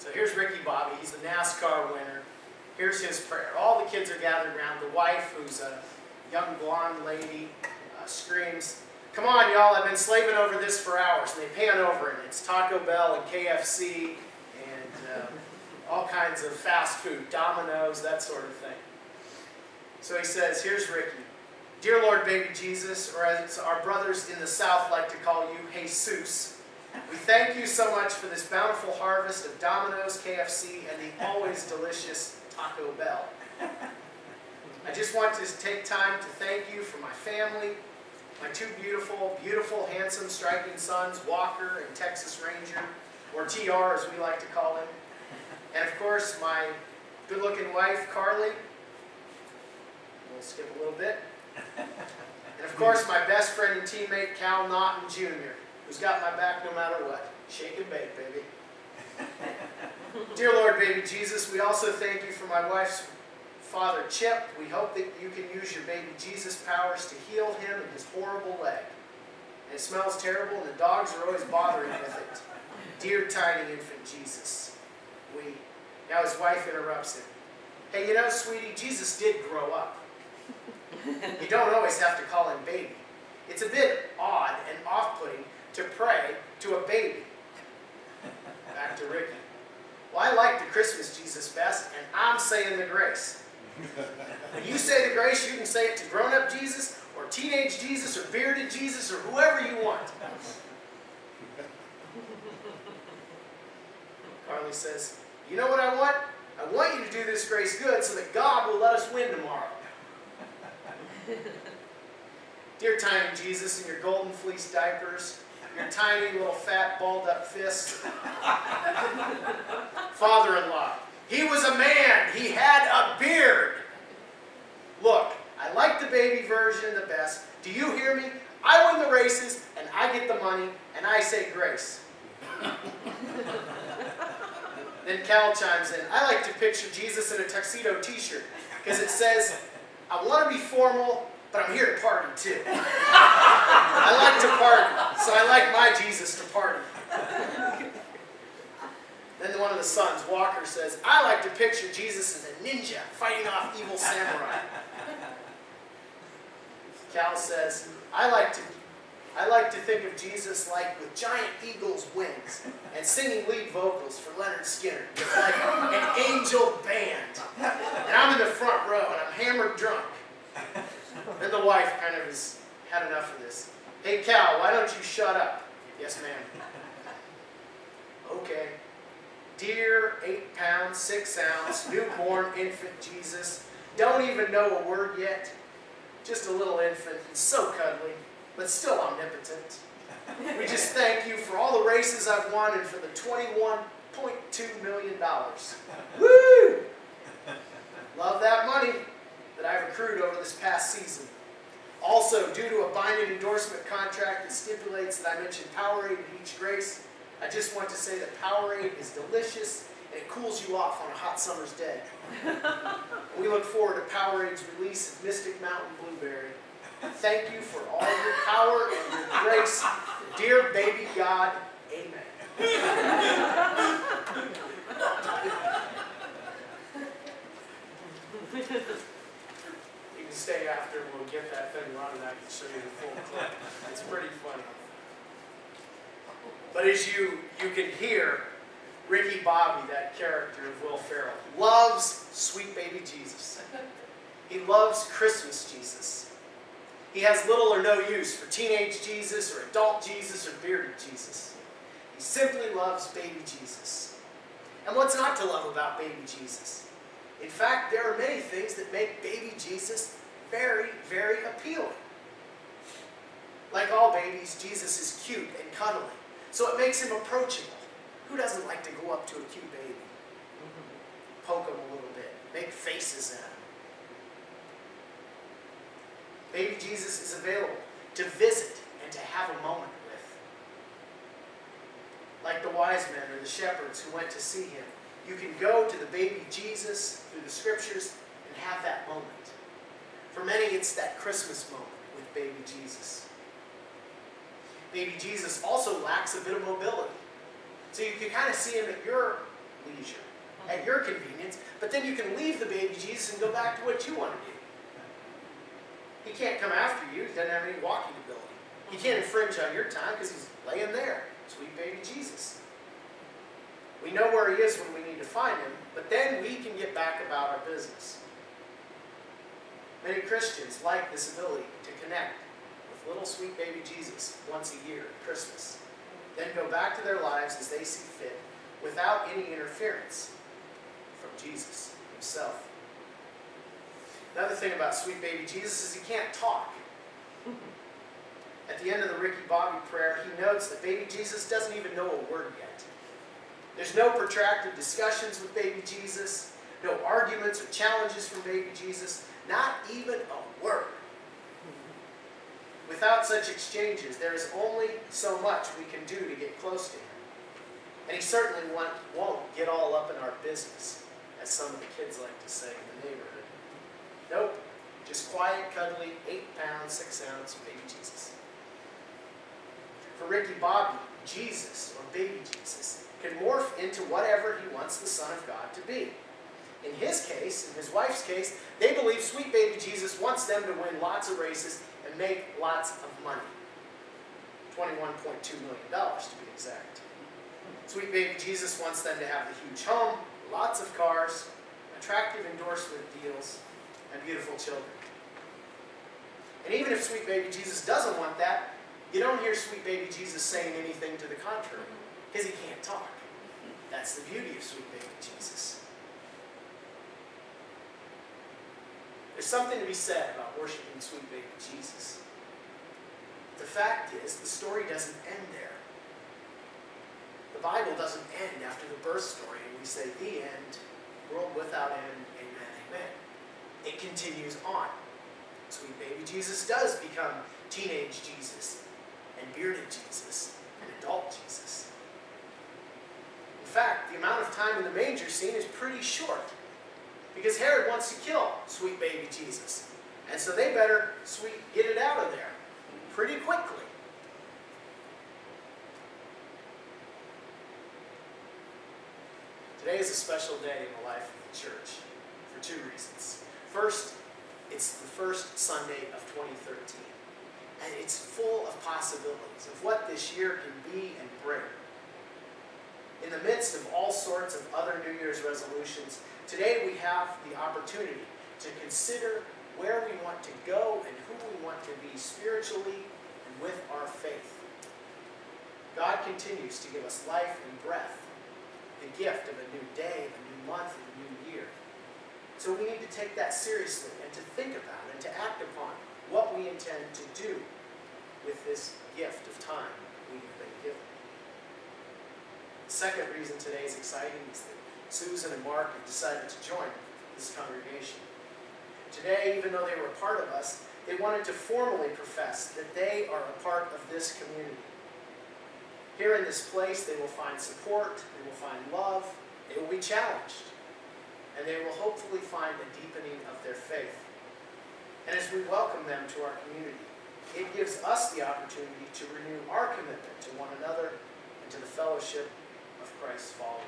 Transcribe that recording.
So here's Ricky Bobby. He's the NASCAR winner. Here's his prayer. All the kids are gathered around. The wife, who's a young blonde lady, screams, "Come on, y'all, I've been slaving over this for hours." And they pan over, and it's Taco Bell and KFC and all kinds of fast food, Domino's, that sort of thing. So he says, here's Ricky. "Dear Lord, baby Jesus," or as our brothers in the South like to call you, Jesus, "we thank you so much for this bountiful harvest of Domino's, KFC, and the always delicious Taco Bell. I just want to take time to thank you for my family, my two beautiful, beautiful, handsome, striking sons, Walker and Texas Ranger, or TR as we like to call him, and of course my good-looking wife, Carly." We'll skip a little bit. "And of course my best friend and teammate, Cal Naughton Jr., who's got my back no matter what. Shake and bake, baby. Dear Lord, baby Jesus, we also thank you for my wife's father, Chip. We hope that you can use your baby Jesus powers to heal him and his horrible leg. And it smells terrible, and the dogs are always bothering with it. Dear tiny infant Jesus, we..." Now his wife interrupts him. "Hey, you know, sweetie, Jesus did grow up. You don't always have to call him baby. It's a bit odd and off-putting to pray to a baby." Back to Ricky. "Well, I like the Christmas Jesus best, and I'm saying the grace. When you say the grace, you can say it to grown-up Jesus, or teenage Jesus, or bearded Jesus, or whoever you want." Carly says, "You know what I want? I want you to do this grace good so that God will let us win tomorrow." Dear tiny Jesus in your golden fleece diapers, your tiny little fat balled up fist. Father-in-law, he was a man. He had a beard. Look, I like the baby version the best. Do you hear me? I win the races, and I get the money, and I say grace. Then Cal chimes in. "I like to picture Jesus in a tuxedo t-shirt because it says, 'I want to be formal, but I'm here to party too.' I like to party, so I like my Jesus to party." Then one of the sons, Walker, says, "I like to picture Jesus as a ninja fighting off evil samurai." Cal says, I like to think of Jesus like with giant eagle's wings and singing lead vocals for Leonard Skinner, with like an angel band. And I'm in the front row and I'm hammered drunk." Then the wife kind of has had enough of this. "Hey Cal, why don't you shut up?" "Yes, ma'am." "Okay. Dear 8 pound, 6 ounce, newborn infant Jesus, don't even know a word yet. Just a little infant and so cuddly, but still omnipotent. We just thank you for all the races I've won and for the $21.2 million. Woo! Love that money that I've accrued over this past season. Also, due to a binding endorsement contract that stipulates that I mention Powerade in each grace, I just want to say that Powerade is delicious and it cools you off on a hot summer's day. We look forward to Powerade's release of Mystic Mountain Blueberry. Thank you for all your power and your grace. Dear baby God, amen." You can stay after, we'll get that thing running. I can show you the full clip. It's pretty funny. But as you can hear, Ricky Bobby, that character of Will Ferrell, loves sweet baby Jesus. He loves Christmas Jesus. He has little or no use for teenage Jesus or adult Jesus or bearded Jesus. He simply loves baby Jesus. And what's not to love about baby Jesus? In fact, there are many things that make baby Jesus very, very appealing. Like all babies, Jesus is cute and cuddly, so it makes him approachable. Who doesn't like to go up to a cute baby? Poke him a little bit, make faces at him. Baby Jesus is available to visit and to have a moment with. Like the wise men or the shepherds who went to see him, you can go to the baby Jesus through the scriptures and have that moment. For many, it's that Christmas moment with baby Jesus. Baby Jesus also lacks a bit of mobility. So you can kind of see him at your leisure, at your convenience, but then you can leave the baby Jesus and go back to what you want to do. He can't come after you. He doesn't have any walking ability. He can't infringe on your time because he's laying there. Sweet baby Jesus. We know where he is when we need to find him, but then we can get back about our business. Many Christians like this ability to connect with little sweet baby Jesus once a year at Christmas, then go back to their lives as they see fit without any interference from Jesus himself. Another thing about sweet baby Jesus is he can't talk. At the end of the Ricky Bobby prayer, he notes that baby Jesus doesn't even know a word yet. There's no protracted discussions with baby Jesus, no arguments or challenges from baby Jesus, not even a word. Without such exchanges, there is only so much we can do to get close to him. And he certainly won't get all up in our business, as some of the kids like to say in the neighborhood. Nope, just quiet, cuddly, 8-pound, 6-ounce baby Jesus. For Ricky Bobby, Jesus, or baby Jesus, can morph into whatever he wants the Son of God to be. In his case, in his wife's case, they believe sweet baby Jesus wants them to win lots of races and make lots of money. $21.2 million to be exact. Sweet baby Jesus wants them to have the huge home, lots of cars, attractive endorsement deals, and beautiful children. And even if sweet baby Jesus doesn't want that, you don't hear sweet baby Jesus saying anything to the contrary, because he can't talk. That's the beauty of sweet baby Jesus. There's something to be said about worshiping sweet baby Jesus. The fact is, the story doesn't end there. The Bible doesn't end after the birth story and we say, the end, world without end, amen, amen. It continues on. Sweet baby Jesus does become teenage Jesus, and bearded Jesus, and adult Jesus. In fact, the amount of time in the manger scene is pretty short, because Herod wants to kill sweet baby Jesus, and so they better get it out of there pretty quickly. Today is a special day in the life of the church for two reasons. First, it's the first Sunday of 2013, and it's full of possibilities of what this year can be and bring. In the midst of all sorts of other New Year's resolutions, today we have the opportunity to consider where we want to go and who we want to be spiritually and with our faith. God continues to give us life and breath, the gift of a new day, a new month, and a new year. So we need to take that seriously and to think about and to act upon what we intend to do with this gift of time we have been given. The second reason today is exciting is that Susan and Mark have decided to join this congregation. Today, even though they were a part of us, they wanted to formally profess that they are a part of this community. Here in this place, they will find support, they will find love, they will be challenged, and they will hopefully find a deepening of their faith. And as we welcome them to our community, it gives us the opportunity to renew our commitment to one another and to the fellowship of Christ's followers.